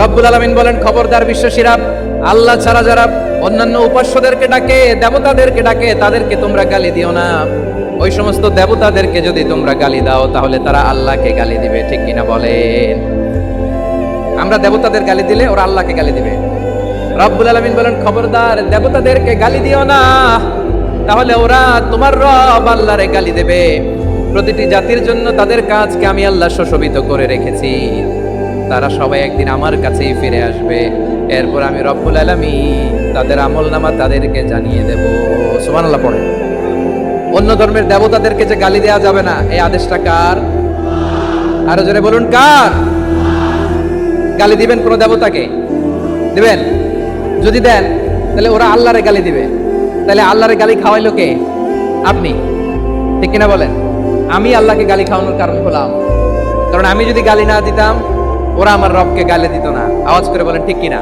রব্বুল আলামিন বলেন, খবরদার বিশ্বশিরা, আল্লাহ ছাড়া যারা অন্যান্য উপাস্যদেরকে ডাকে, দেবতাদেরকে ডাকে, তাদেরকে তোমরা গালি দিও না। ওই সমস্ত দেবতাদেরকে যদি তোমরা গালি দাও তাহলে তারা আল্লাহকে গালি দিবে, ঠিক কিনা বলেন? আমরা দেবতাদের গালি দিলে ওরা আল্লাহকে গালি দিবে। রব্বুল আলামিন বলেন, খবরদার দেবতাদেরকে গালি দিও না, তাহলে ওরা তোমার রব আল্লাহরে গালি দেবে। প্রতিটি জাতির জন্য তাদের কাজকে আমি আল্লাহ সুশোভিত করে রেখেছি, তারা সবাই একদিন আমার কাছেই ফিরে আসবে। এরপর আমি রব্বুল আলামিন তাদের আমলনামা তাদেরকে জানিয়ে দেব। সুবহানাল্লাহ পড়ে। অন্য ধর্মের দেবতাদেরকে যে গালি দেওয়া যাবে না, এই আদেশটা কার? আরো জোরে বলুন, কার? গালি দিবেন কোন দেবতাকে? দিবেন? যদি দেন তাহলে ওরা আল্লাহরে গালি দিবে। তাহলে আল্লাহরে গালি খাওয়াইলো কে? আপনি, ঠিক কিনা বলেন? আমি আল্লাহকে গালি খাওয়ানোর কারণ হলাম, কারণ আমি যদি গালি না দিতাম ওরা আমার রবকে গালি দিত না। আওয়াজ করে বলেন, ঠিক কিনা?